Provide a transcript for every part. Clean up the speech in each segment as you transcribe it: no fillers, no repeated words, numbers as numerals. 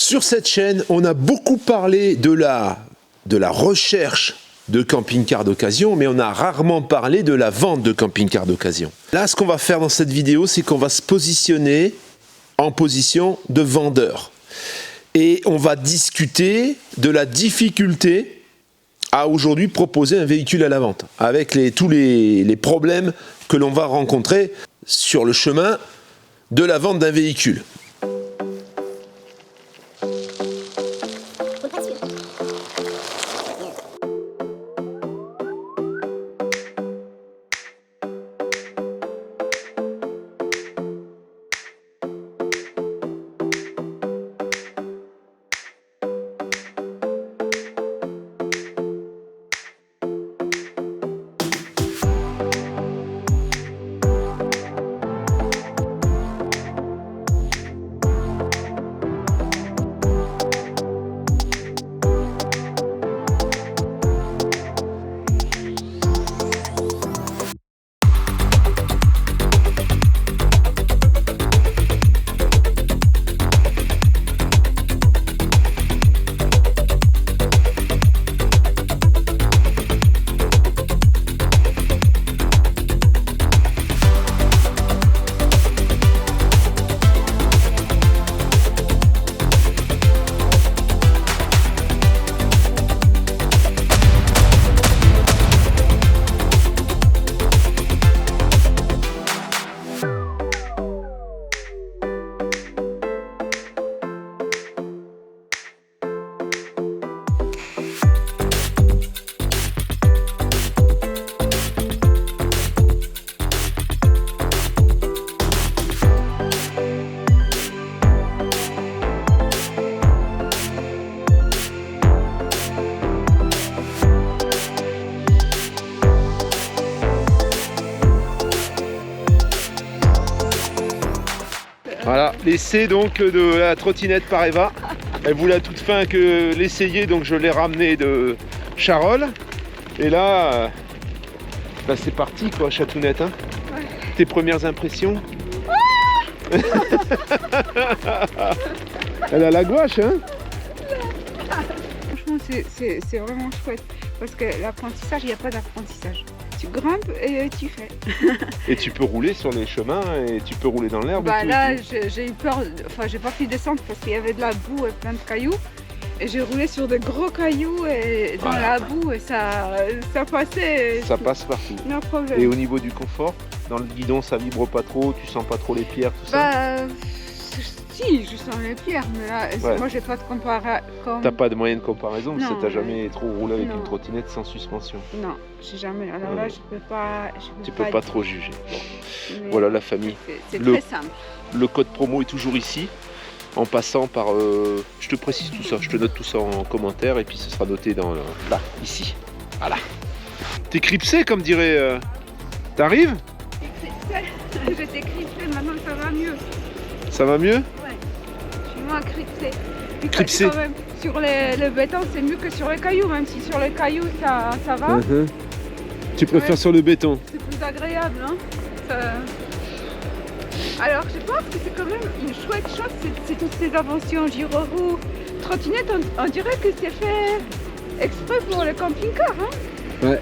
Sur cette chaîne, on a beaucoup parlé de la recherche de camping-car d'occasion, mais on a rarement parlé de la vente de camping-car d'occasion. Là, ce qu'on va faire dans cette vidéo, c'est qu'on va se positionner en position de vendeur. Et on va discuter de la difficulté à aujourd'hui proposer un véhicule à la vente, avec tous les problèmes que l'on va rencontrer sur le chemin de la vente d'un véhicule. Voilà, l'essai donc de la trottinette par Eva. Elle voulait à toute fin que l'essayer, donc je l'ai ramené de Charolles. Et là, c'est parti quoi, Chatounette. Hein. Ouais. Tes premières impressions? Elle a la gouache, hein. Franchement, c'est vraiment chouette. Parce que l'apprentissage, il n'y a pas d'apprentissage. Tu grimpes et tu fais. Et tu peux rouler sur les chemins et tu peux rouler dans l'herbe. Bah là, j'ai eu peur, enfin j'ai pas pu descendre parce qu'il y avait de la boue et plein de cailloux. Et j'ai roulé sur de gros cailloux et dans la boue et ça passait. Ça passe partout. No problème. Et au niveau du confort, dans le guidon ça vibre pas trop, tu sens pas trop les pierres, tout ça? Si, je sens les pierres, mais là, ouais. Moi j'ai pas de comparaison. T'as pas de moyen de comparaison, parce que t'as jamais trop roulé avec une trottinette sans suspension. Non, j'ai jamais. Alors là, je peux pas. Tu peux pas trop juger. Bon. Voilà la famille. C'est très simple. Le code promo est toujours ici, en passant par. Je te précise tout ça, je te note tout ça en commentaire et puis ce sera noté dans là, ici. Voilà. T'es cripsé comme dirait. T'arrives? J'étais cripsé, maintenant ça va mieux. Ça va mieux? Ouais, je suis moins cripsée. Cripsé. Quand même, sur le béton, c'est mieux que sur les cailloux, même si sur les cailloux ça va. Tu préfères sur le béton? C'est plus agréable, hein. Alors je pense que c'est quand même une chouette chose, c'est toutes ces inventions gyro-roue, trottinette, on dirait que c'est fait exprès pour le camping-car, hein. Ouais.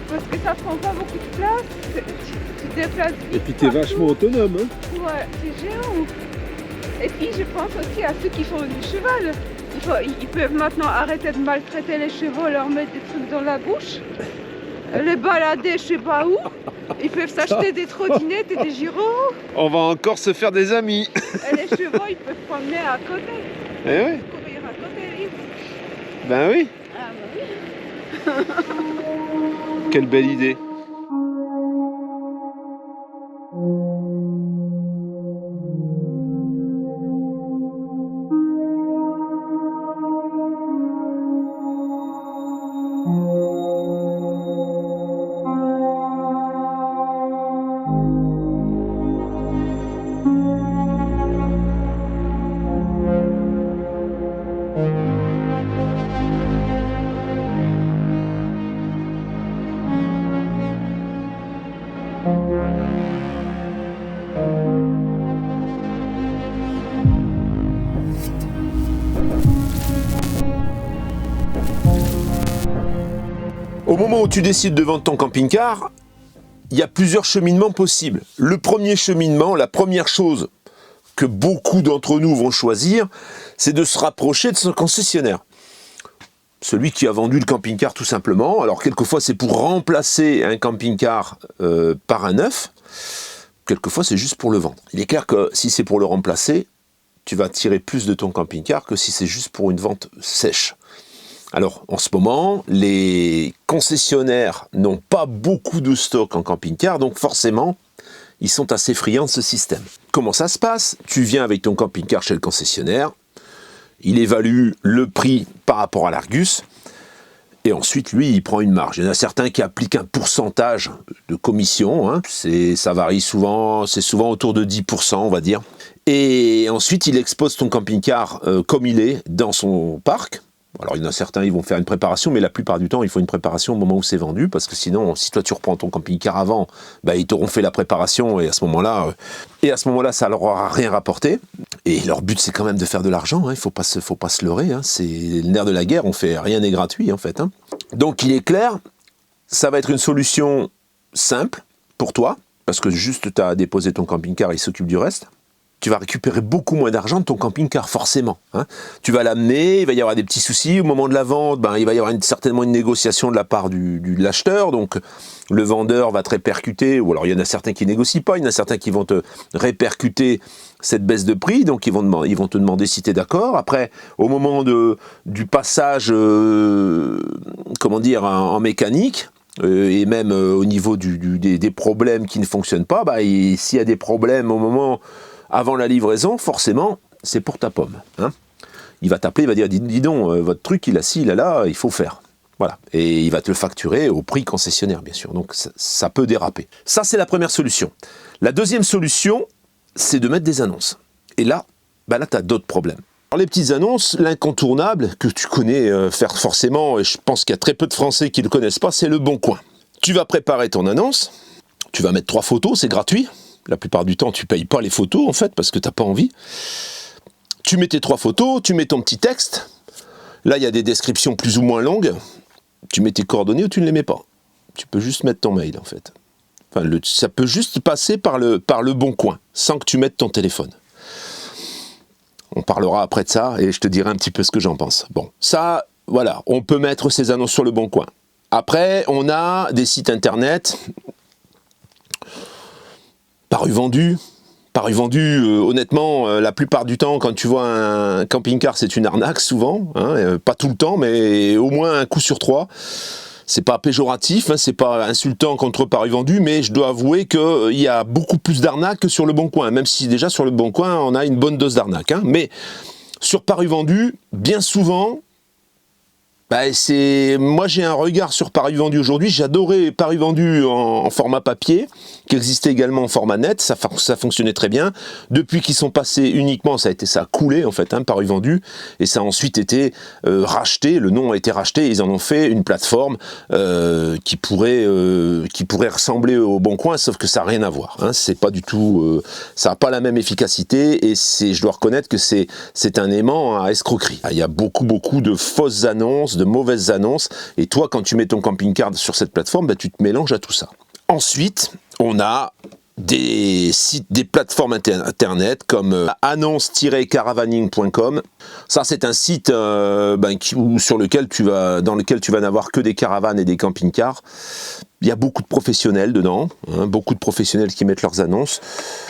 Parce que ça prend pas beaucoup de place, tu te déplaces vite. Et puis t'es vachement autonome, hein. Ouais, c'est géant. Et puis je pense aussi à ceux qui font du cheval. Ils peuvent maintenant arrêter de maltraiter les chevaux, leur mettre des trucs dans la bouche, les balader je sais pas où. Ils peuvent s'acheter des trottinettes et des gyros. On va encore se faire des amis. Et les chevaux, ils peuvent promener à côté. Eh oui. Courir à côté, vite. Ben oui. Ah bah oui. Quelle belle idée. Au moment où tu décides de vendre ton camping-car, il y a plusieurs cheminements possibles. Le premier cheminement, la première chose que beaucoup d'entre nous vont choisir, c'est de se rapprocher de son concessionnaire. Celui qui a vendu le camping-car tout simplement. Alors quelquefois c'est pour remplacer un camping-car par un neuf, quelquefois c'est juste pour le vendre. Il est clair que si c'est pour le remplacer, tu vas tirer plus de ton camping-car que si c'est juste pour une vente sèche. Alors en ce moment, les concessionnaires n'ont pas beaucoup de stock en camping-car, donc forcément, ils sont assez friands de ce système. Comment ça se passe? Tu viens avec ton camping-car chez le concessionnaire, il évalue le prix par rapport à l'Argus, et ensuite, lui, il prend une marge. Il y en a certains qui appliquent un pourcentage de commission, hein. Ça varie souvent, c'est souvent autour de 10%, on va dire. Et ensuite, il expose ton camping-car comme il est dans son parc. Alors il y en a certains, ils vont faire une préparation, mais la plupart du temps, il faut une préparation au moment où c'est vendu, parce que sinon, si toi tu reprends ton camping-car avant, bah, ils t'auront fait la préparation, et à ce moment-là, ça leur aura rien rapporté. Et leur but, c'est quand même de faire de l'argent, hein. Il faut pas se leurrer, hein. C'est le nerf de la guerre, rien n'est gratuit en fait, hein. Donc il est clair, ça va être une solution simple pour toi, parce que juste tu as déposé ton camping-car, il s'occupe du reste. Tu vas récupérer beaucoup moins d'argent de ton camping-car, forcément, hein. Tu vas l'amener, il va y avoir des petits soucis. Au moment de la vente, il va y avoir certainement une négociation de la part de l'acheteur. Donc, le vendeur va te répercuter, ou alors il y en a certains qui négocient pas, il y en a certains qui vont te répercuter cette baisse de prix. Donc, ils vont te demander si tu es d'accord. Après, au moment du passage, en mécanique, et même au niveau des problèmes qui ne fonctionnent pas, s'il y a des problèmes au moment... Avant la livraison, forcément, c'est pour ta pomme, hein. Il va t'appeler, il va dire, dis donc, votre truc, il a ci, il a là, il faut faire. Voilà. Et il va te le facturer au prix concessionnaire, bien sûr. Donc, ça peut déraper. Ça, c'est la première solution. La deuxième solution, c'est de mettre des annonces. Et là, tu as d'autres problèmes. Alors, les petites annonces, l'incontournable, que tu connais faire forcément, et je pense qu'il y a très peu de Français qui ne le connaissent pas, c'est le Bon Coin. Tu vas préparer ton annonce, tu vas mettre 3 photos, c'est gratuit. La plupart du temps, tu ne payes pas les photos, en fait, parce que tu n'as pas envie. Tu mets tes 3 photos, tu mets ton petit texte. Là, il y a des descriptions plus ou moins longues. Tu mets tes coordonnées ou tu ne les mets pas. Tu peux juste mettre ton mail, en fait. Enfin, ça peut juste passer par le Bon Coin, sans que tu mettes ton téléphone. On parlera après de ça, et je te dirai un petit peu ce que j'en pense. Bon, ça, voilà, on peut mettre ces annonces sur le Bon Coin. Après, on a des sites internet... Paru vendu, honnêtement, la plupart du temps, quand tu vois un camping-car, c'est une arnaque, souvent, hein, pas tout le temps, mais au moins un coup sur 3. C'est pas péjoratif, hein, c'est pas insultant contre paru vendu, mais je dois avouer qu'il y a beaucoup plus d'arnaques que sur le Bon Coin, même si déjà sur le Bon Coin, on a une bonne dose d'arnaque, hein. Mais sur paru vendu, bien souvent... moi j'ai un regard sur Paru Vendu aujourd'hui, j'adorais Paru Vendu en format papier, qui existait également en format net, ça fonctionnait très bien. Depuis qu'ils sont passés uniquement, ça a coulé en fait, hein, Paru Vendu, et ça a ensuite été racheté, le nom a été racheté, ils en ont fait une plateforme qui pourrait ressembler au Bon Coin, sauf que ça n'a rien à voir, hein, c'est pas du tout, ça n'a pas la même efficacité, et je dois reconnaître que c'est un aimant à escroquerie. Il y a beaucoup de fausses annonces, de mauvaises annonces, et toi quand tu mets ton camping-car sur cette plateforme, tu te mélanges à tout ça. Ensuite, on a des sites, des plateformes internet comme annonce-caravaning.com. Ça, c'est un site dans lequel tu vas n'avoir que des caravanes et des camping-cars. Il y a beaucoup de professionnels dedans, hein, beaucoup de professionnels qui mettent leurs annonces.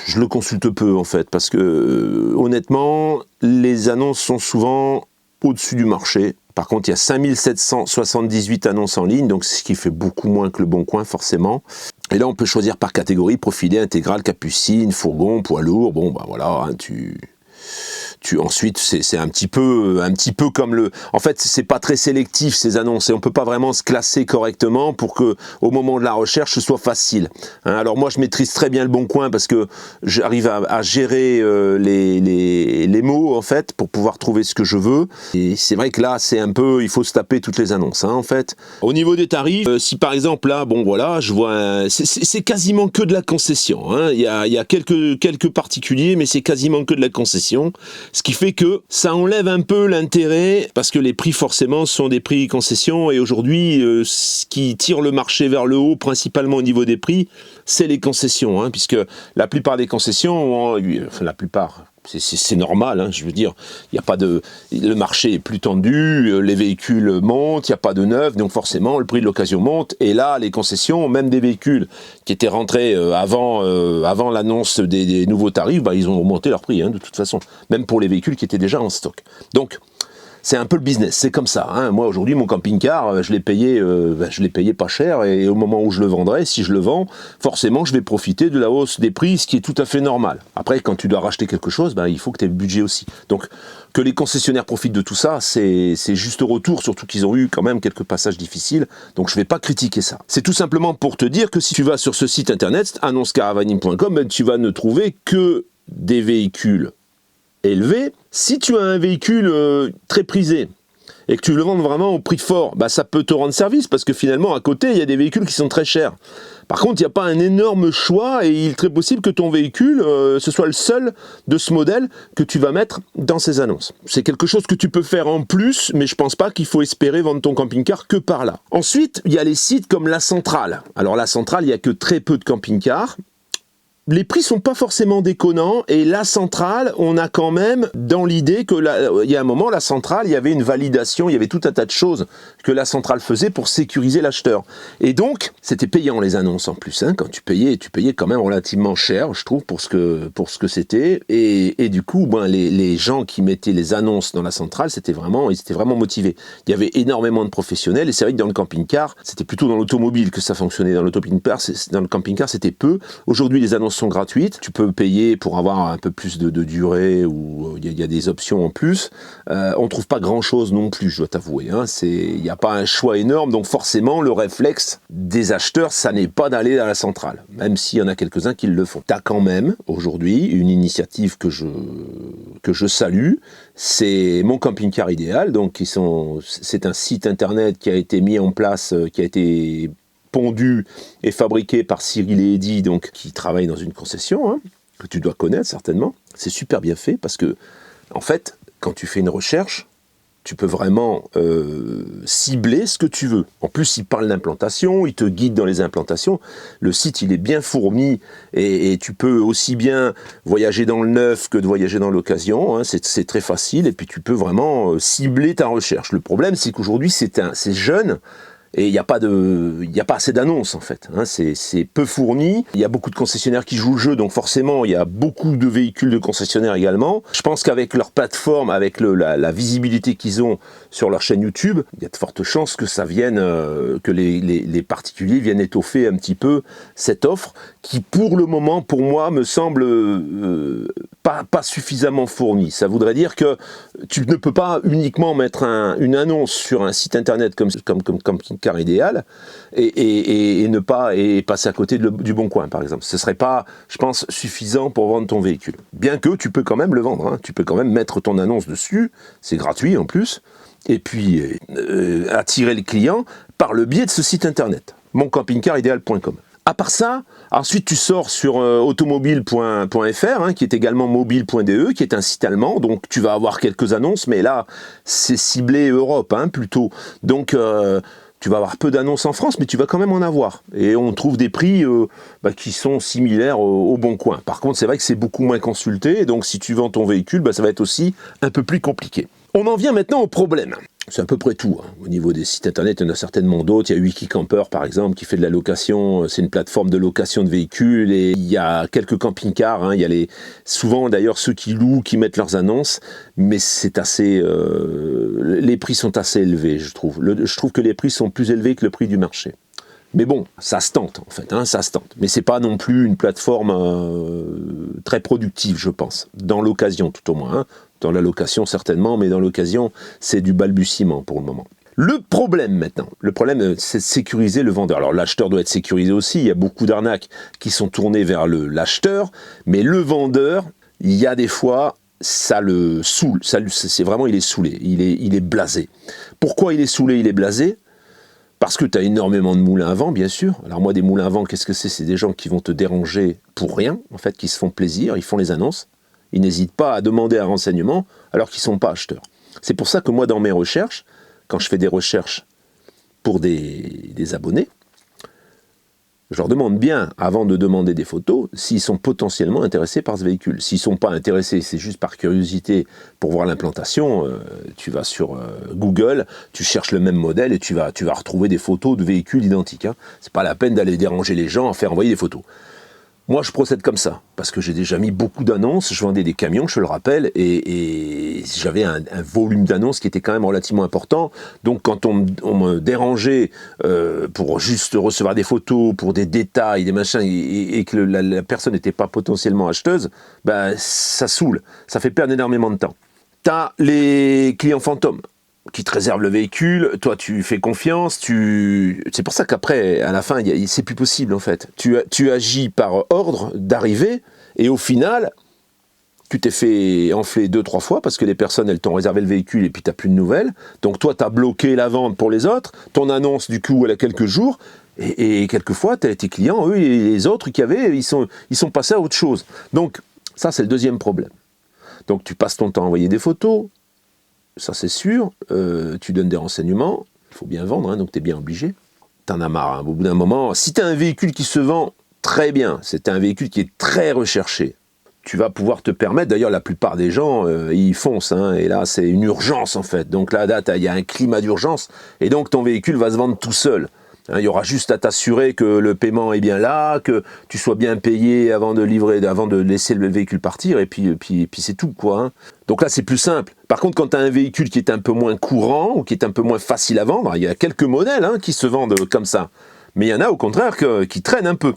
Je le consulte peu en fait, parce que honnêtement, les annonces sont souvent au-dessus du marché. Par contre, il y a 5778 annonces en ligne, donc ce qui fait beaucoup moins que le Bon Coin, forcément. Et là, on peut choisir par catégorie, profilé, intégral, capucine, fourgon, poids lourd. Bon, voilà, hein, ensuite, c'est un petit peu comme le... En fait, c'est pas très sélectif, ces annonces, et on peut pas vraiment se classer correctement pour que, au moment de la recherche, ce soit facile. Hein, alors moi, je maîtrise très bien le Bon Coin parce que j'arrive à gérer les mots, en fait, pour pouvoir trouver ce que je veux. Et c'est vrai que là, il faut se taper toutes les annonces, hein, en fait. Au niveau des tarifs, si par exemple, là, bon, voilà, je vois... C'est quasiment que de la concession, hein. Il y a quelques particuliers, mais c'est quasiment que de la concession. Ce qui fait que ça enlève un peu l'intérêt, parce que les prix forcément sont des prix concession, et aujourd'hui, ce qui tire le marché vers le haut, principalement au niveau des prix, c'est les concessions, hein, puisque la plupart des concessions, enfin la plupart, c'est normal, hein, je veux dire, il y a pas de, le marché est plus tendu, les véhicules montent, il n'y a pas de neuf, donc forcément le prix de l'occasion monte, et là les concessions, même des véhicules qui étaient rentrés avant l'annonce des nouveaux tarifs, bah, ils ont augmenté leur prix, hein, de toute façon, même pour les véhicules qui étaient déjà en stock. Donc c'est un peu le business, c'est comme ça, hein. Moi aujourd'hui mon camping-car, je l'ai payé pas cher, et au moment où je le vendrai, si je le vends, forcément je vais profiter de la hausse des prix, ce qui est tout à fait normal. Après quand tu dois racheter quelque chose, bah, il faut que tu aies le budget aussi. Donc que les concessionnaires profitent de tout ça, c'est juste retour, surtout qu'ils ont eu quand même quelques passages difficiles, donc je vais pas critiquer ça. C'est tout simplement pour te dire que si tu vas sur ce site internet, annoncecaravaning.com, ben, tu vas ne trouver que des véhicules élevé. Si tu as un véhicule très prisé et que tu le vends vraiment au prix fort, bah ça peut te rendre service, parce que finalement à côté il y a des véhicules qui sont très chers. Par contre, il n'y a pas un énorme choix, et il est très possible que ton véhicule, ce soit le seul de ce modèle que tu vas mettre dans ces annonces. C'est quelque chose que tu peux faire en plus, mais je pense pas qu'il faut espérer vendre ton camping-car que par là. Ensuite, il y a les sites comme La Centrale. Alors La Centrale, il n'y a que très peu de camping-cars. Les prix sont pas forcément déconnants, et La Centrale, on a quand même dans l'idée que il y a un moment, La Centrale, il y avait une validation, il y avait tout un tas de choses que La Centrale faisait pour sécuriser l'acheteur. Et donc, c'était payant les annonces en plus, hein. Quand tu payais quand même relativement cher, je trouve, pour ce que c'était. Et du coup, ben, les gens qui mettaient les annonces dans La Centrale, ils étaient vraiment motivés. Il y avait énormément de professionnels, et c'est vrai que dans le camping-car, c'était plutôt dans l'automobile que ça fonctionnait. Dans le camping-car, c'était peu. Aujourd'hui, les annonces sont gratuites, tu peux payer pour avoir un peu plus de durée, ou il y a des options en plus. On trouve pas grand chose non plus, je dois t'avouer, hein. Il n'y a pas un choix énorme, donc forcément le réflexe des acheteurs, ça n'est pas d'aller à La Centrale, même s'il y en a quelques-uns qui le font. Tu as quand même aujourd'hui une initiative que je salue, c'est Mon Camping-Car Idéal. Donc c'est un site internet qui a été mis en place, qui a été pondu et fabriqué par Cyril et Eddy, donc, qui travaillent dans une concession, hein, que tu dois connaître certainement. C'est super bien fait, parce que, en fait, quand tu fais une recherche, tu peux vraiment cibler ce que tu veux. En plus, il parle d'implantation, il te guide dans les implantations. Le site, il est bien fourni, et tu peux aussi bien voyager dans le neuf que de voyager dans l'occasion, hein. C'est très facile, et puis tu peux vraiment cibler ta recherche. Le problème, c'est qu'aujourd'hui, c'est jeune, et il n'y a pas assez d'annonces en fait, hein. C'est peu fourni, il y a beaucoup de concessionnaires qui jouent le jeu, donc forcément il y a beaucoup de véhicules de concessionnaires également. Je pense qu'avec leur plateforme, avec la visibilité qu'ils ont sur leur chaîne YouTube, il y a de fortes chances que ça vienne, que les particuliers viennent étoffer un petit peu cette offre, qui pour le moment, pour moi, me semble pas suffisamment fournie. Ça voudrait dire que tu ne peux pas uniquement mettre une annonce sur un site internet comme Camping-Car Idéal et passer à côté du Bon Coin, par exemple. Ce serait pas, je pense, suffisant pour vendre ton véhicule. Bien que tu peux quand même le vendre, hein. Tu peux quand même mettre ton annonce dessus, c'est gratuit en plus, et puis attirer le client par le biais de ce site internet, moncampingcaridéal.com. À part ça, ensuite tu sors sur automobile.fr, hein, qui est également mobile.de, qui est un site allemand, donc tu vas avoir quelques annonces, mais là c'est ciblé Europe, hein, plutôt. Donc tu vas avoir peu d'annonces en France, mais tu vas quand même en avoir. Et on trouve des prix qui sont similaires au Bon Coin. Par contre, c'est vrai que c'est beaucoup moins consulté, donc si tu vends ton véhicule, ça va être aussi un peu plus compliqué. On en vient maintenant au problème. C'est à peu près tout, hein. Au niveau des sites internet, il y en a certainement d'autres. Il y a Wikicamper par exemple qui fait de la location. C'est une plateforme de location de véhicules, et il y a quelques camping-cars, hein. Il y a souvent d'ailleurs ceux qui louent, qui mettent leurs annonces, mais c'est assez, les prix sont assez élevés, je trouve. Je trouve que les prix sont plus élevés que le prix du marché. Mais bon, ça se tente en fait, hein, ça se tente. Mais c'est pas non plus une plateforme très productive, je pense, dans l'occasion tout au moins, hein. Dans la location certainement, mais dans l'occasion, c'est du balbutiement pour le moment. Le problème maintenant, c'est de sécuriser le vendeur. Alors l'acheteur doit être sécurisé aussi, il y a beaucoup d'arnaques qui sont tournées vers l'acheteur, mais le vendeur, il y a des fois, ça le saoule, c'est vraiment, il est saoulé, il est blasé. Pourquoi il est saoulé, il est blasé ? Parce que tu as énormément de moulins à vent, bien sûr. Alors moi, des moulins à vent, qu'est-ce que c'est ? C'est des gens qui vont te déranger pour rien, en fait, qui se font plaisir, ils font les annonces. Ils n'hésitent pas à demander un renseignement alors qu'ils ne sont pas acheteurs. C'est pour ça que moi, dans mes recherches, quand je fais des recherches pour des abonnés, je leur demande bien, avant de demander des photos, s'ils sont potentiellement intéressés par ce véhicule. S'ils ne sont pas intéressés, c'est juste par curiosité pour voir l'implantation, tu vas sur Google, tu cherches le même modèle et tu vas retrouver des photos de véhicules identiques. Hein. Ce n'est pas la peine d'aller déranger les gens à faire envoyer des photos. Moi, je procède comme ça, parce que j'ai déjà mis beaucoup d'annonces, je vendais des camions, je le rappelle, et j'avais un volume d'annonces qui était quand même relativement important. Donc, quand on me dérangeait pour juste recevoir des photos, pour des détails, des machins, et que la personne n'était pas potentiellement acheteuse, ben, ça saoule, ça fait perdre énormément de temps. T'as les clients fantômes qui te réservent le véhicule, toi tu fais confiance, c'est pour ça qu'après, à la fin, c'est plus possible en fait. Tu agis par ordre d'arrivée, et au final, tu t'es fait enfler 2-3 fois, parce que les personnes, elles t'ont réservé le véhicule, et puis tu n'as plus de nouvelles. Donc toi, tu as bloqué la vente pour les autres, ton annonce, du coup, elle a quelques jours, et quelquefois, tes clients, eux, et les autres qui avaient, ils sont passés à autre chose. Donc, ça, c'est le deuxième problème. Donc tu passes ton temps à envoyer des photos, ça c'est sûr, tu donnes des renseignements, il faut bien vendre, hein, donc tu es bien obligé. T'en as marre, hein, au bout d'un moment. Si tu as un véhicule qui se vend très bien, c'est un véhicule qui est très recherché, tu vas pouvoir te permettre, d'ailleurs la plupart des gens, ils foncent, hein, et là c'est une urgence en fait. Donc là, il y a un climat d'urgence, et donc ton véhicule va se vendre tout seul. Il y aura juste à t'assurer que le paiement est bien là, que tu sois bien payé avant de livrer, avant de laisser le véhicule partir, et puis c'est tout, quoi. Hein. Donc là, c'est plus simple. Par contre, quand tu as un véhicule qui est un peu moins courant, ou qui est un peu moins facile à vendre, il y a quelques modèles hein, qui se vendent comme ça. Mais il y en a au contraire qui traînent un peu.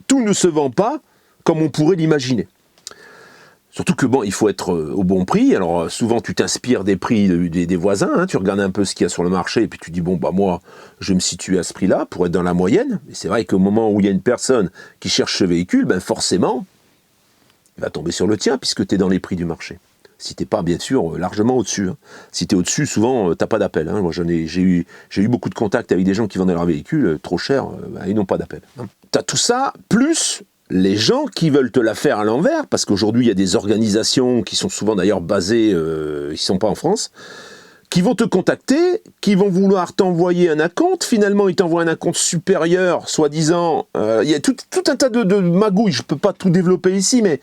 Tout ne se vend pas comme on pourrait l'imaginer. Surtout que bon, il faut être au bon prix. Alors souvent tu t'inspires des prix des voisins, hein, tu regardes un peu ce qu'il y a sur le marché et puis tu dis bon bah moi je vais me situer à ce prix-là pour être dans la moyenne. Et c'est vrai qu'au moment où il y a une personne qui cherche ce véhicule, ben forcément il va tomber sur le tien puisque tu es dans les prix du marché. Si t'es pas bien sûr largement au-dessus. Hein. Si tu es au-dessus, souvent t'as pas d'appel. Hein. Moi j'ai eu beaucoup de contacts avec des gens qui vendaient leur véhicule trop cher, ils n'ont pas d'appel. Hein. Tu as tout ça plus les gens qui veulent te la faire à l'envers, parce qu'aujourd'hui il y a des organisations qui sont souvent d'ailleurs basées, ils ne sont pas en France, qui vont te contacter, qui vont vouloir t'envoyer un acompte, finalement ils t'envoient un acompte supérieur, soi-disant, il y a tout un tas de magouilles, je ne peux pas tout développer ici, mais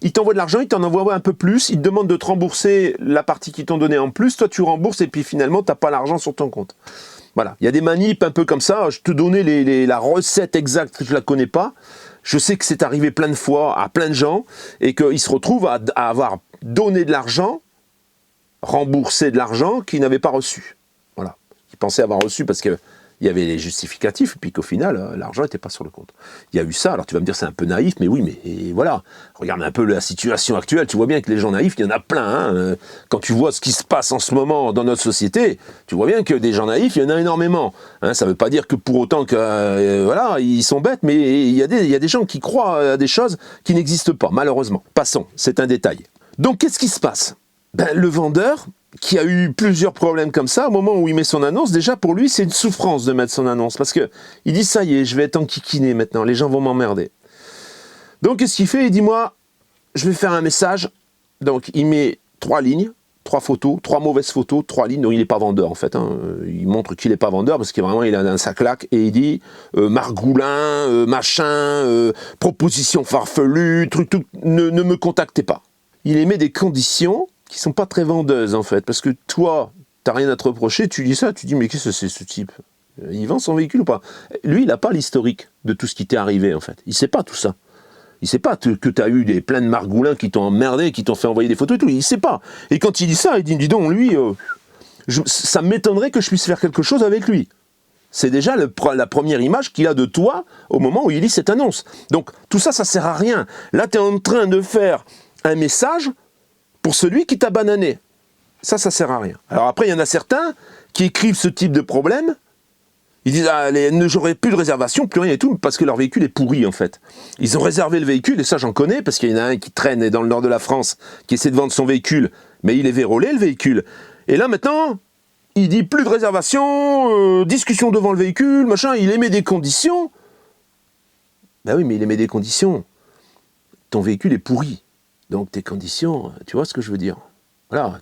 ils t'envoient de l'argent, ils t'en envoient un peu plus, ils te demandent de te rembourser la partie qu'ils t'ont donnée en plus, toi tu rembourses et puis finalement tu n'as pas l'argent sur ton compte. Voilà, il y a des manips un peu comme ça, je te donnais la recette exacte, je ne la connais pas. Je sais que c'est arrivé plein de fois à plein de gens et qu'ils se retrouvent à avoir donné de l'argent, remboursé de l'argent qu'ils n'avaient pas reçu. Voilà. Ils pensaient avoir reçu parce qu'il y avait les justificatifs et puis qu'au final, l'argent n'était pas sur le compte. Il y a eu ça, alors tu vas me dire c'est un peu naïf, mais oui, mais voilà. Regarde un peu la situation actuelle, tu vois bien que les gens naïfs, il y en a plein. Hein. Quand tu vois ce qui se passe en ce moment dans notre société, tu vois bien que des gens naïfs, il y en a énormément. Hein, ça ne veut pas dire que pour autant que voilà, ils sont bêtes, mais il y a des gens qui croient à des choses qui n'existent pas, malheureusement. Passons, c'est un détail. Donc qu'est-ce qui se passe ? Ben, le vendeur, qui a eu plusieurs problèmes comme ça, au moment où il met son annonce, déjà pour lui c'est une souffrance de mettre son annonce, parce que il dit ça y est, je vais être enquiquiné maintenant, les gens vont m'emmerder. Donc qu'est-ce qu'il fait ? Il dit moi, je vais faire un message, donc il met 3 lignes, 3 photos, 3 mauvaises photos, 3 lignes, donc il n'est pas vendeur en fait, hein. Il montre qu'il n'est pas vendeur, parce qu'il vraiment il a un sac-lac, et il dit Margoulin, machin, proposition farfelue, truc, tout, ne me contactez pas. Il émet des conditions qui sont pas très vendeuses en fait, parce que toi, t'as rien à te reprocher, tu dis ça, tu dis mais qu'est-ce que c'est ce type ? Il vend son véhicule ou pas ? Lui, il n'a pas l'historique de tout ce qui t'est arrivé en fait, il sait pas tout ça. Il sait pas que tu as eu plein de margoulins qui t'ont emmerdé, qui t'ont fait envoyer des photos et tout, il sait pas. Et quand il dit ça, il dit dis donc, lui, ça m'étonnerait que je puisse faire quelque chose avec lui. C'est déjà la première image qu'il a de toi au moment où il lit cette annonce. Donc tout ça, ça sert à rien. Là, tu es en train de faire un message pour celui qui t'a banané. Ça sert à rien. Alors après, il y en a certains qui écrivent ce type de problème. Ils disent j'aurai plus de réservation, plus rien et tout, parce que leur véhicule est pourri en fait. Ils ont réservé le véhicule, et ça j'en connais, parce qu'il y en a un qui traîne dans le nord de la France, qui essaie de vendre son véhicule, mais il est vérolé le véhicule. Et là maintenant, il dit plus de réservation, discussion devant le véhicule, machin, il émet des conditions. Ben oui, mais il émet des conditions. Ton véhicule est pourri. Donc tes conditions, tu vois ce que je veux dire? Voilà,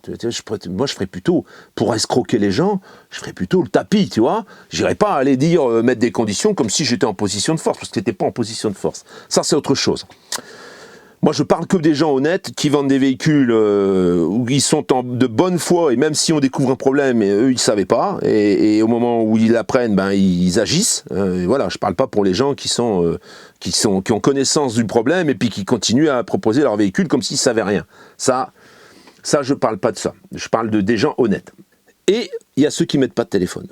moi je ferais plutôt, pour escroquer les gens, je ferais plutôt le tapis, tu vois. J'irais pas aller dire, mettre des conditions comme si j'étais en position de force, parce que t'étais pas en position de force. Ça c'est autre chose. Moi, je parle que des gens honnêtes qui vendent des véhicules où ils sont de bonne foi, et même si on découvre un problème, et eux, ils ne savaient pas, et au moment où ils l'apprennent, ben, ils agissent. Voilà, je ne parle pas pour les gens qui ont connaissance du problème et puis qui continuent à proposer leur véhicule comme s'ils ne savaient rien. Ça, je ne parle pas de ça. Je parle des gens honnêtes. Et il y a ceux qui ne mettent pas de téléphone.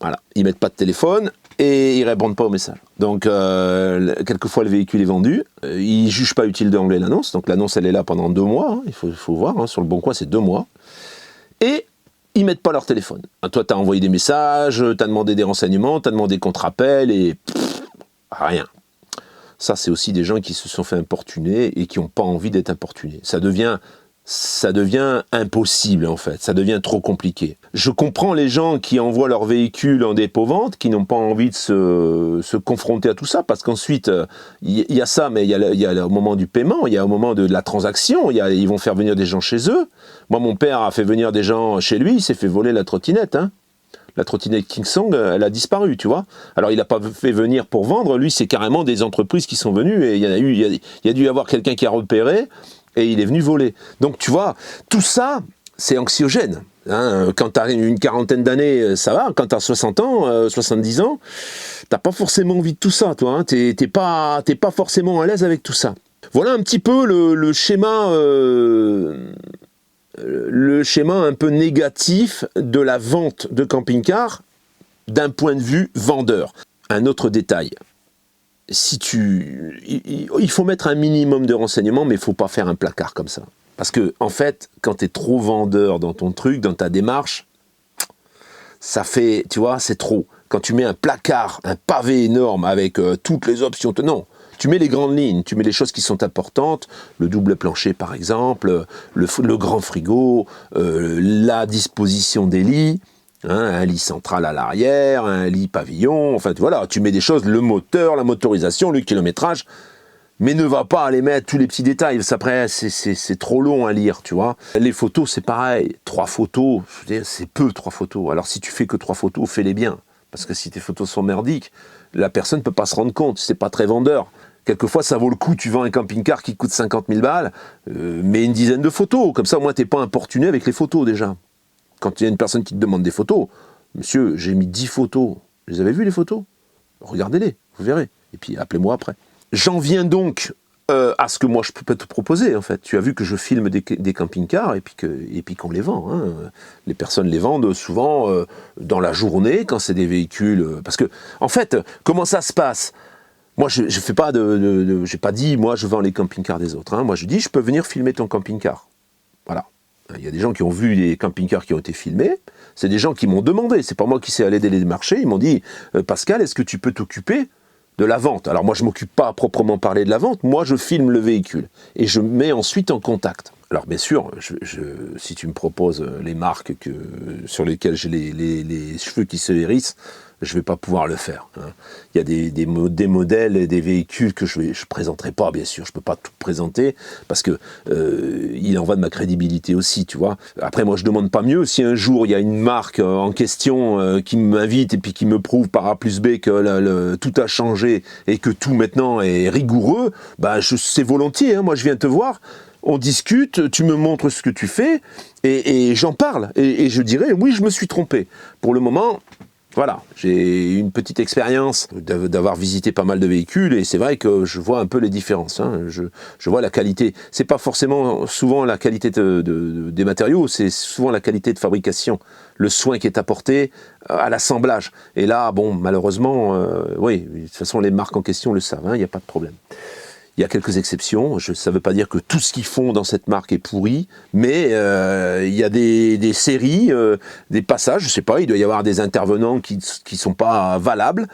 Voilà, ils mettent pas de téléphone et ils répondent pas aux messages. Donc, quelquefois, le véhicule est vendu. Ils jugent pas utile d'enlever l'annonce. Donc, l'annonce, elle est là pendant 2 mois. Hein, il faut voir. Hein, sur le Bon Coin, c'est 2 mois. Et ils mettent pas leur téléphone. Toi, tu as envoyé des messages, tu as demandé des renseignements, tu as demandé qu'on te rappelle et rien. Ça, c'est aussi des gens qui se sont fait importuner et qui n'ont pas envie d'être importunés. Ça devient impossible en fait, ça devient trop compliqué. Je comprends les gens qui envoient leur véhicule en dépôt-vente, qui n'ont pas envie de se confronter à tout ça, parce qu'ensuite, il y a ça, mais il y a au moment du paiement, il y a au moment de la transaction, ils vont faire venir des gens chez eux. Moi, mon père a fait venir des gens chez lui, il s'est fait voler la trottinette, hein. La trottinette Kingsong, elle a disparu, tu vois. Alors, il n'a pas fait venir pour vendre, lui, c'est carrément des entreprises qui sont venues, et il y a dû y avoir quelqu'un qui a repéré, et il est venu voler. Donc, tu vois, tout ça, c'est anxiogène. Hein. Quand tu as une quarantaine d'années, ça va. Quand tu as 60 ans, 70 ans, tu n'as pas forcément envie de tout ça, toi. Hein. Tu n'es pas forcément à l'aise avec tout ça. Voilà un petit peu le schéma un peu négatif de la vente de camping-car d'un point de vue vendeur. Un autre détail. Il faut mettre un minimum de renseignements, mais il ne faut pas faire un placard comme ça. Parce que, en fait, quand tu es trop vendeur dans ton truc, dans ta démarche, ça fait, tu vois, c'est trop. Quand tu mets un placard, un pavé énorme avec toutes les options, non, tu mets les grandes lignes, tu mets les choses qui sont importantes, le double plancher par exemple, le grand frigo, la disposition des lits, hein, un lit central à l'arrière, un lit pavillon, enfin voilà, tu mets des choses, le moteur, la motorisation, le kilométrage, mais ne va pas aller mettre tous les petits détails, parce qu'après c'est trop long à lire, tu vois. Les photos c'est pareil, 3 photos, je veux dire, c'est peu 3 photos, alors si tu fais que 3 photos, fais-les bien, parce que si tes photos sont merdiques, la personne ne peut pas se rendre compte, c'est pas très vendeur. Quelquefois, ça vaut le coup, tu vends un camping-car qui coûte 50 000 balles, mets une dizaine de photos, comme ça au moins t'es pas importuné avec les photos déjà. Quand il y a une personne qui te demande des photos, monsieur, j'ai mis 10 photos, vous les avez vues les photos? Regardez-les, vous verrez, et puis appelez-moi après. J'en viens donc à ce que moi je peux te proposer en fait. Tu as vu que je filme des camping-cars et puis qu'on les vend. Hein. Les personnes les vendent souvent dans la journée quand c'est des véhicules. Parce que, en fait, comment ça se passe? Moi, je fais pas j'ai pas dit, moi, je vends les camping-cars des autres. Hein. Moi, je dis, je peux venir filmer ton camping-car. Voilà. Il y a des gens qui ont vu les camping-cars qui ont été filmés. C'est des gens qui m'ont demandé. C'est pas moi qui sais aller démarcher. Ils m'ont dit, Pascal, est-ce que tu peux t'occuper de la vente? Alors moi, je m'occupe pas à proprement parler de la vente. Moi, je filme le véhicule et je mets ensuite en contact. Alors bien sûr, si tu me proposes les marques sur lesquelles j'ai les cheveux qui se hérissent, je ne vais pas pouvoir le faire. Hein. Il y a des modèles et des véhicules que je ne présenterai pas, bien sûr. Je ne peux pas tout présenter parce que il en va de ma crédibilité aussi, tu vois. Après, moi, je ne demande pas mieux. Si un jour, il y a une marque en question qui m'invite et puis qui me prouve par A plus B que tout a changé et que tout maintenant est rigoureux, bah, c'est volontiers. Hein. Moi, je viens te voir. On discute, tu me montres ce que tu fais et j'en parle. Et je dirais, oui, je me suis trompé. Pour le moment, voilà, j'ai une petite expérience d'avoir visité pas mal de véhicules et c'est vrai que je vois un peu les différences. Hein. Je vois la qualité. C'est pas forcément souvent la qualité des matériaux, c'est souvent la qualité de fabrication, le soin qui est apporté à l'assemblage. Et là, bon, malheureusement, oui, de toute façon, les marques en question le savent, il n'y a pas de problème. Il y a quelques exceptions, ça ne veut pas dire que tout ce qu'ils font dans cette marque est pourri, mais il y a des séries, des passages, je ne sais pas, il doit y avoir des intervenants qui ne sont pas valables,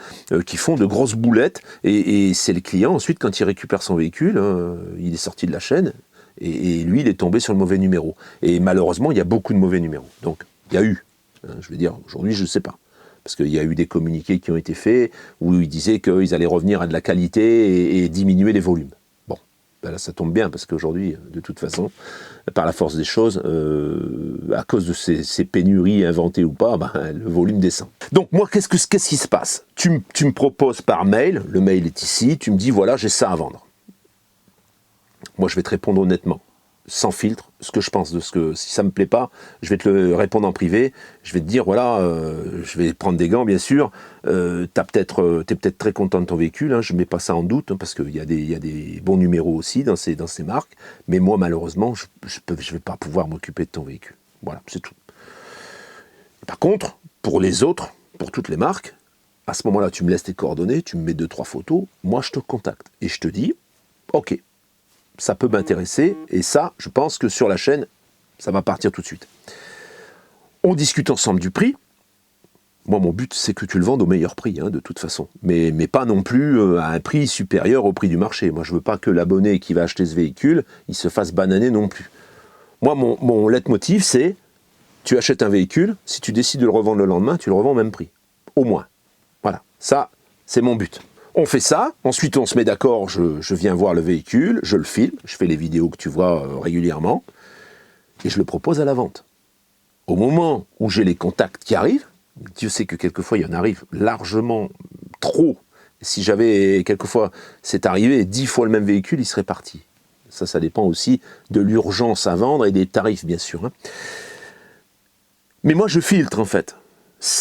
qui font de grosses boulettes, et c'est le client, ensuite, quand il récupère son véhicule, il est sorti de la chaîne, et lui, il est tombé sur le mauvais numéro. Et malheureusement, il y a beaucoup de mauvais numéros. Donc, il y a eu, je veux dire, aujourd'hui, je ne sais pas. Parce qu'il y a eu des communiqués qui ont été faits où ils disaient qu'ils allaient revenir à de la qualité et diminuer les volumes. Bon, Là, ça tombe bien, parce qu'aujourd'hui, de toute façon, par la force des choses, à cause de ces pénuries inventées ou pas, le volume descend. Donc moi, qu'est-ce qui se passe? Tu me proposes par mail, le mail est ici, tu me dis, voilà, j'ai ça à vendre. Moi, je vais te répondre honnêtement, sans filtre, ce que je pense de ce que... Si ça ne me plaît pas, je vais te le répondre en privé, je vais te dire, voilà, je vais prendre des gants, bien sûr, t'es peut-être très content de ton véhicule, hein, je ne mets pas ça en doute, hein, parce qu'il y a des bons numéros aussi dans ces marques, mais moi, malheureusement, je ne vais pas pouvoir m'occuper de ton véhicule. Voilà, c'est tout. Par contre, pour les autres, pour toutes les marques, à ce moment-là, tu me laisses tes coordonnées, tu me mets 2-3 photos, moi, je te contacte, et je te dis, ok, ça peut m'intéresser, et ça, je pense que sur la chaîne, ça va partir tout de suite. On discute ensemble du prix. Moi, mon but, c'est que tu le vendes au meilleur prix, hein, de toute façon. Mais pas non plus à un prix supérieur au prix du marché. Moi, je ne veux pas que l'abonné qui va acheter ce véhicule, il se fasse bananer non plus. Moi, mon leitmotiv, c'est, tu achètes un véhicule, si tu décides de le revendre le lendemain, tu le revends au même prix. Au moins. Voilà, ça, c'est mon but. On fait ça, ensuite on se met d'accord, je viens voir le véhicule, je le filme, je fais les vidéos que tu vois régulièrement, et je le propose à la vente. Au moment où j'ai les contacts qui arrivent, Dieu sait que quelquefois il y en arrive largement trop. Si j'avais, quelquefois, c'est arrivé, 10 fois le même véhicule, il serait parti. Ça dépend aussi de l'urgence à vendre et des tarifs, bien sûr. Hein. Mais moi, je filtre, en fait.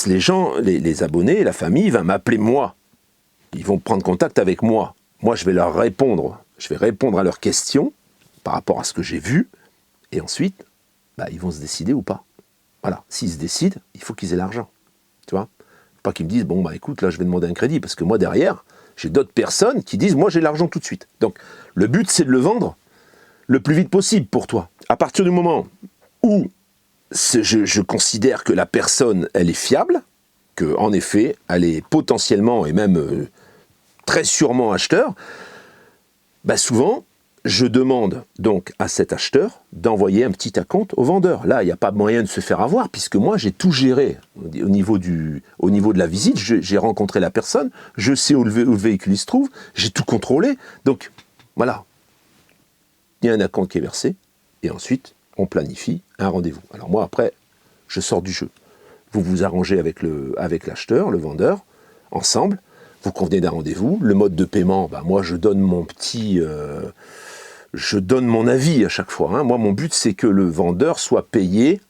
Les gens, les abonnés, la famille, va m'appeler moi. Ils vont prendre contact avec moi. Moi, je vais leur répondre. Je vais répondre à leurs questions par rapport à ce que j'ai vu. Et ensuite, ils vont se décider ou pas. Voilà. S'ils se décident, il faut qu'ils aient l'argent. Tu vois ? Faut pas qu'ils me disent, bon, écoute, là, je vais demander un crédit. Parce que moi, derrière, j'ai d'autres personnes qui disent, moi, j'ai l'argent tout de suite. Donc, le but, c'est de le vendre le plus vite possible pour toi. À partir du moment où je considère que la personne, elle est fiable, qu'en effet, elle est potentiellement et même très sûrement acheteur, souvent, je demande donc à cet acheteur d'envoyer un petit acompte au vendeur. Là, il n'y a pas moyen de se faire avoir, puisque moi, j'ai tout géré. Au niveau de la visite, j'ai rencontré la personne, je sais où le véhicule il se trouve, j'ai tout contrôlé. Donc, voilà. Il y a un acompte qui est versé, et ensuite, on planifie un rendez-vous. Alors moi, après, je sors du jeu. Vous vous arrangez avec l'acheteur, le vendeur, ensemble, vous convenez d'un rendez-vous, le mode de paiement, moi je donne je donne mon avis à chaque fois. Hein. Moi mon but c'est que le vendeur soit payé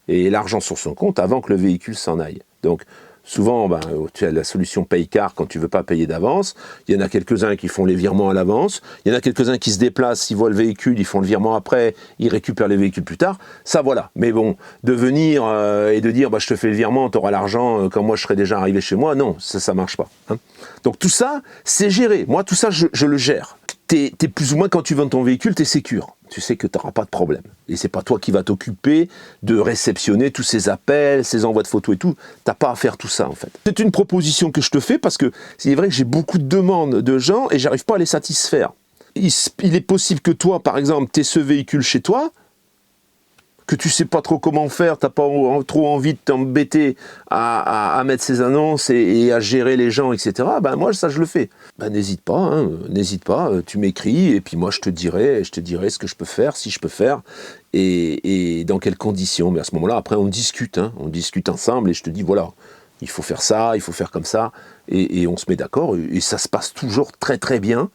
et ait l'argent sur son compte avant que le véhicule s'en aille. Donc souvent tu as la solution paye-car quand tu ne veux pas payer d'avance, il y en a quelques-uns qui font les virements à l'avance, il y en a quelques-uns qui se déplacent, ils voient le véhicule, ils font le virement après, ils récupèrent les véhicules plus tard, ça voilà. Mais bon, de venir et de dire je te fais le virement, tu auras l'argent quand moi je serai déjà arrivé chez moi, non, ça ne marche pas. Hein. Donc tout ça, c'est géré. Moi tout ça, je le gère. T'es plus ou moins, quand tu vends ton véhicule, t'es sécure. Tu sais que tu n'auras pas de problème. Et c'est pas toi qui vas t'occuper de réceptionner tous ces appels, ces envois de photos et tout. T'as pas à faire tout ça, en fait. C'est une proposition que je te fais parce que c'est vrai que j'ai beaucoup de demandes de gens et j'arrive pas à les satisfaire. Il est possible que toi, par exemple, tu aies ce véhicule chez toi, que tu sais pas trop comment faire, t'as pas trop envie de t'embêter à mettre ces annonces et à gérer les gens, etc. Moi, ça, je le fais. N'hésite pas, tu m'écris et puis moi, je te dirai ce que je peux faire, si je peux faire, et dans quelles conditions. Mais à ce moment-là, après, on discute ensemble et je te dis, voilà, il faut faire ça, il faut faire comme ça, et on se met d'accord, et ça se passe toujours très très bien.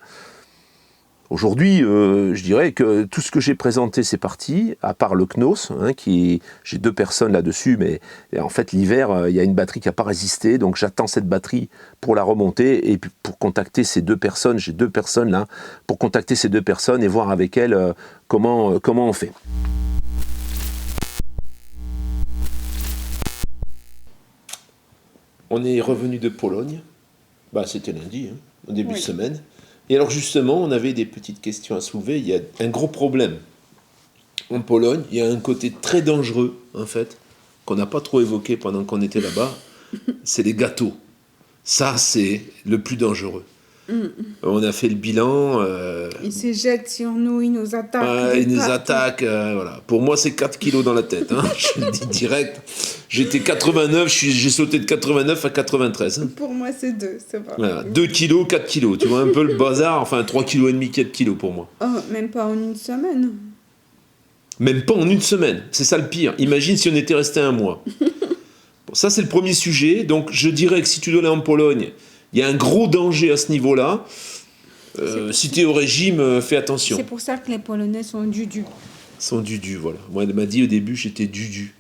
Aujourd'hui, je dirais que tout ce que j'ai présenté, c'est parti, à part le Knos, j'ai 2 personnes là-dessus, mais en fait, l'hiver, il y a une batterie qui n'a pas résisté, donc j'attends cette batterie pour la remonter, et puis pour contacter ces 2 personnes, j'ai 2 personnes là, pour contacter ces 2 personnes et voir avec elles comment on fait. On est revenu de Pologne, c'était lundi, au début de semaine. Et alors justement, on avait des petites questions à soulever. Il y a un gros problème en Pologne. Il y a un côté très dangereux, en fait, qu'on n'a pas trop évoqué pendant qu'on était là-bas. C'est les gâteaux. Ça, c'est le plus dangereux. On a fait le bilan. Ils se jettent sur nous, ils nous attaquent. Ils nous attaquent, voilà. Pour moi, c'est 4 kilos dans la tête, hein. Je le dis direct. J'étais 89, j'ai sauté de 89 à 93. Hein. Pour moi, c'est 2, c'est vrai. Voilà. 2 kilos, 4 kilos. Tu vois un peu le bazar, enfin 3,5 kilos, 4 kilos pour moi. Oh, même pas en une semaine. Même pas en une semaine. C'est ça le pire. Imagine si on était resté un mois. Bon, ça, c'est le premier sujet. Donc, je dirais que si tu dois aller en Pologne, il y a un gros danger à ce niveau-là. Si tu es au régime, fais attention. C'est pour ça que les Polonais sont dudus. Sont dudu, voilà. Moi, elle m'a dit au début, j'étais dudu.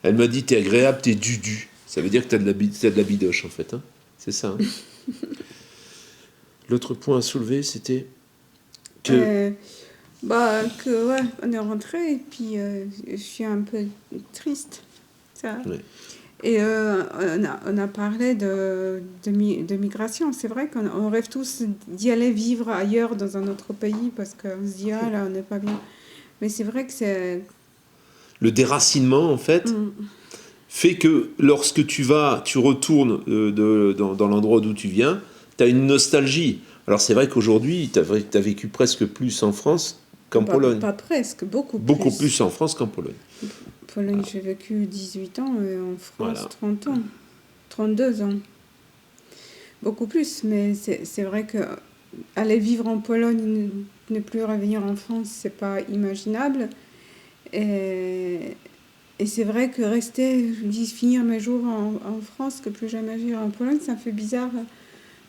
Elle m'a dit, t'es agréable, t'es dudu. Ça veut dire que t'as de la bidoche, en fait. Hein. C'est ça. Hein. L'autre point à soulever, c'était que... Ouais, on est rentré et puis je suis un peu triste. Ça. Ouais. Et on a parlé de migration. C'est vrai qu'on rêve tous d'y aller vivre ailleurs dans un autre pays parce qu'on se dit, ah là, on n'est pas bien. Mais c'est vrai que c'est... Le déracinement, en fait, fait que lorsque tu retournes dans l'endroit d'où tu viens, tu as une nostalgie. Alors c'est vrai qu'aujourd'hui, tu as vécu presque plus en France qu'en Pologne. Pas presque, beaucoup plus. Beaucoup plus en France qu'en Pologne. Pologne, j'ai vécu 18 ans et en France, Voilà. 30 ans. 32 ans. Beaucoup plus, mais c'est vrai que aller vivre en Pologne, ne plus revenir en France, c'est pas imaginable. Et c'est vrai que rester, je dis finir mes jours en France, que plus jamais vivre en Pologne, ça fait bizarre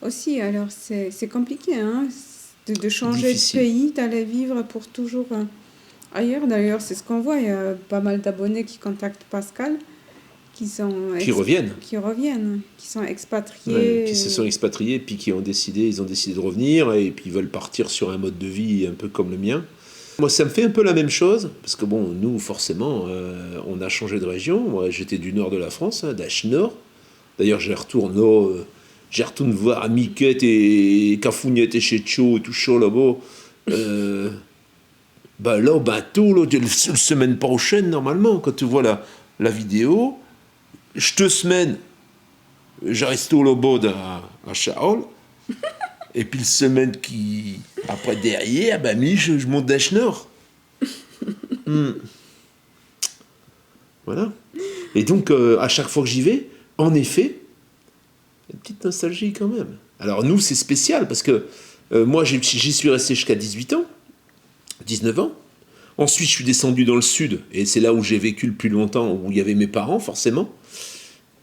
aussi. Alors c'est compliqué, hein, de changer Difficile. de pays, d'aller vivre pour toujours ailleurs. D'ailleurs, c'est ce qu'on voit. Il y a pas mal d'abonnés qui contactent Pascal, qui reviennent, qui sont expatriés. Ouais, qui se sont expatriés, puis ils ont décidé de revenir, et puis ils veulent partir sur un mode de vie un peu comme le mien. Moi, ça me fait un peu la même chose, parce que bon, nous, forcément, on a changé de région. Moi, j'étais du nord de la France, hein, d'Achenor. D'ailleurs, je retourne voir Miquette et Cafouniette et Chetcho et tout chaud là-bas. Là, au bateau, là, la semaine prochaine, normalement, quand tu vois la vidéo, je te semaine, j'arrête au Lobod à Charles, et puis le semaine qui après derrière, je monte d'Achenor. Voilà. Et donc, à chaque fois que j'y vais, en effet, une petite nostalgie quand même. Alors nous, c'est spécial, parce que moi, j'y suis resté jusqu'à 18 ans, 19 ans. Ensuite, je suis descendu dans le sud, et c'est là où j'ai vécu le plus longtemps, où il y avait mes parents, forcément.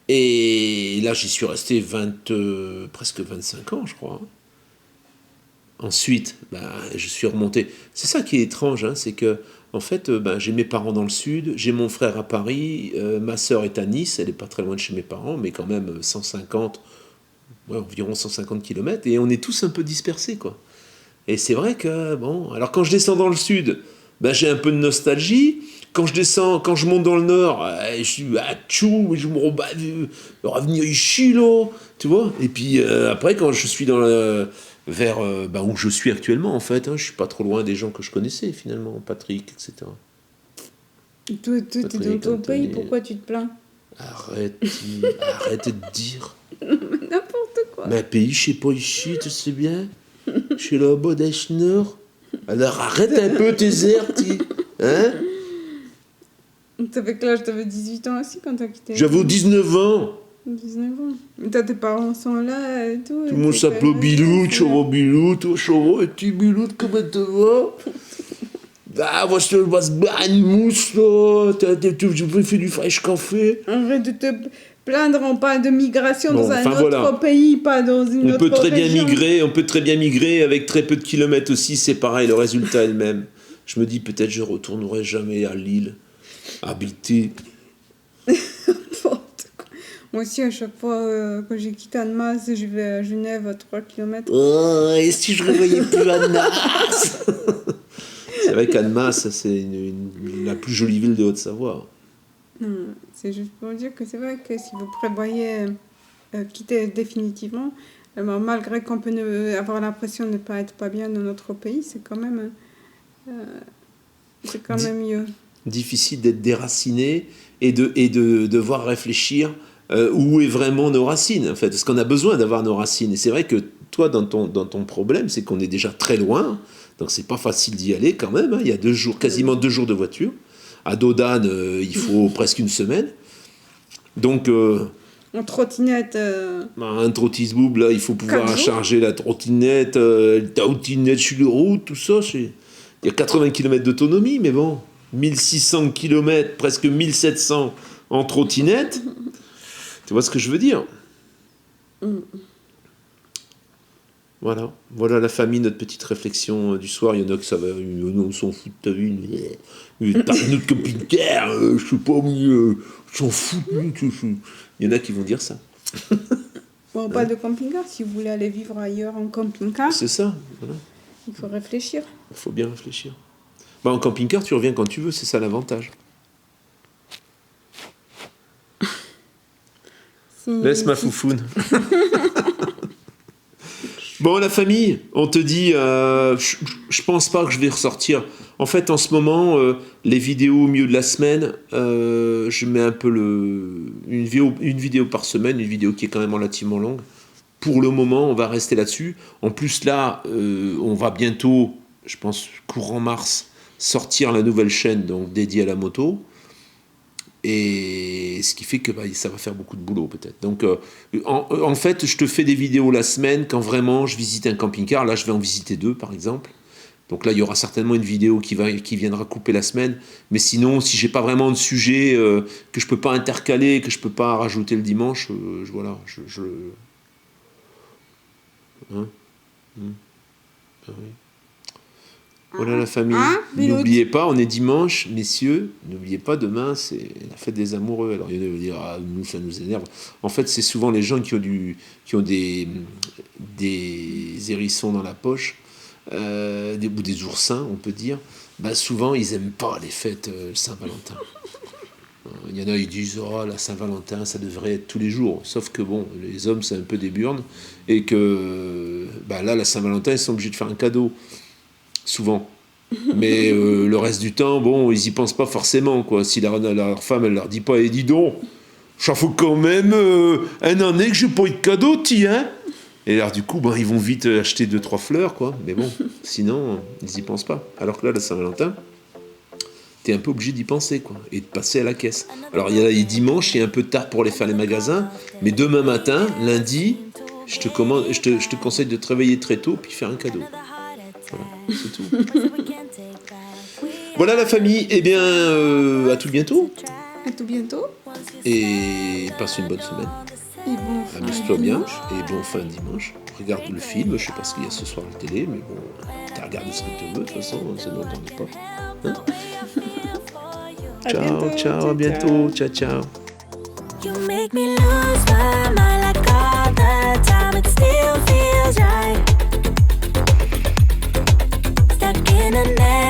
Et là, j'y suis resté presque 25 ans, je crois. Ensuite, je suis remonté. C'est ça qui est étrange, hein, c'est que, en fait, j'ai mes parents dans le sud, j'ai mon frère à Paris, ma sœur est à Nice, elle n'est pas très loin de chez mes parents, mais quand même environ 150 km, et on est tous un peu dispersés, quoi. Et c'est vrai que, alors quand je descends dans le sud, j'ai un peu de nostalgie. Quand je monte dans le nord, je suis à Tchou, je me revenir ici, là, tu vois. Et puis après, quand je suis vers où je suis actuellement, en fait, hein, je suis pas trop loin des gens que je connaissais, finalement, Patrick, etc. Toi, tu es dans ton pays, pourquoi tu te plains? Arrête de dire. N'importe quoi. Mais pays, je sais pas ici, tu sais bien. Je suis là-bas d'Achenor. Alors arrête un peu tes airs, hein? T'avais quel âge? T'avais 18 ans aussi quand t'as quitté? J'avais 19 ans. 19 ans. Mais tes parents sont là et tout. Tout le monde s'appelait Bilou, Choro Bilou, toi Choro, et tu Bilou, comment tu vas? Moi je te passe une mousse, là. Tu fais du fraîche café. Arrête de te plaindre en pas de migration dans un autre pays, pas dans une autre région. On peut très bien migrer avec très peu de kilomètres aussi, c'est pareil, le résultat est le même. Je me dis peut-être je retournerai jamais à Lille, habiter. Moi aussi, à chaque fois que j'ai quitté Annemasse, je vais à Genève à 3 km. Oh, et si je ne revoyais plus Annemasse? C'est vrai qu'Annemasse, c'est la plus jolie ville de Haute-Savoie. C'est juste pour dire que c'est vrai que si vous prévoyez quitter définitivement, malgré qu'on peut avoir l'impression de ne pas être pas bien dans notre pays, c'est quand même mieux. Difficile d'être déraciné et de devoir réfléchir où est vraiment nos racines, en fait. Parce qu'on a besoin d'avoir nos racines. Et c'est vrai que toi dans ton problème, c'est qu'on est déjà très loin, donc c'est pas facile d'y aller quand même, hein. Il y a quasiment 2 jours de voiture. À Dodane, il faut presque une semaine. Donc, En trottinette. un trottisboob, là, il faut pouvoir charger la trottinette sur les routes, tout ça. Il y a 80 km d'autonomie, mais bon, 1600 km, presque 1700 en trottinette. Tu vois ce que je veux dire? Voilà la famille, notre petite réflexion du soir. Il y en a que ça va, on s'en fout de ta vie. Parle-nous de camping-car, je sais pas, s'en fout. Il y en a qui vont dire ça. Bon, pas de camping-car. Si vous voulez aller vivre ailleurs en camping-car, C'est ça, voilà. il faut réfléchir. Il faut bien réfléchir. En camping-car, tu reviens quand tu veux, c'est ça l'avantage. Laisse ma foufoune. Bon, la famille, on te dit, je pense pas que je vais ressortir. En fait, en ce moment, les vidéos au milieu de la semaine, je mets un peu une vidéo par semaine, une vidéo qui est quand même relativement longue. Pour le moment, on va rester là-dessus. En plus, là, on va bientôt, je pense, courant mars, sortir la nouvelle chaîne donc dédiée à la moto. Et ce qui fait que ça va faire beaucoup de boulot peut-être. Donc en fait, je te fais des vidéos la semaine quand vraiment je visite un camping-car. Là, je vais en visiter 2 par exemple. Donc là, il y aura certainement une vidéo qui viendra couper la semaine. Mais sinon, si j'ai pas vraiment de sujet que je peux pas intercaler, que je peux pas rajouter le dimanche, voilà. Hein? Ah oui. Voilà la famille. N'oubliez pas, on est dimanche, messieurs. N'oubliez pas, demain, c'est la fête des amoureux. Alors il y en a qui vont dire, nous, ça nous énerve. En fait, c'est souvent les gens qui ont des hérissons dans la poche, ou des oursins, on peut dire. Souvent, ils n'aiment pas les fêtes Saint-Valentin. Il y en a, ils disent, la Saint-Valentin, ça devrait être tous les jours. Sauf que, bon, les hommes, c'est un peu des burnes. Et que, là, la Saint-Valentin, ils sont obligés de faire un cadeau. Souvent. Mais le reste du temps, bon, ils y pensent pas forcément, quoi. Si leur femme, elle leur dit pas, dis donc, ça fait quand même un année que j'ai pas eu de cadeau, tiens. Et alors, du coup, ils vont vite acheter 2-3 fleurs, quoi. Mais bon, sinon, ils y pensent pas. Alors que là, la Saint-Valentin, t'es un peu obligé d'y penser, quoi. Et de passer à la caisse. Alors, il y a les dimanches, il est un peu tard pour aller faire les magasins. Mais demain matin, lundi, je te conseille de te réveiller très tôt puis faire un cadeau. Voilà, c'est tout. Voilà la famille, eh bien à tout bientôt. À tout bientôt. Et passe une bonne semaine. Et bon Amuse-toi bien et bon fin de dimanche. Regarde le film, je sais pas ce qu'il y a ce soir à la télé, mais bon, tu regardes ce que tu veux, de toute façon, ça ne m'entendait pas. Hein? Ciao, à bientôt, ciao. You make me lose my mind like all the time, it still feels right. Stuck in a net.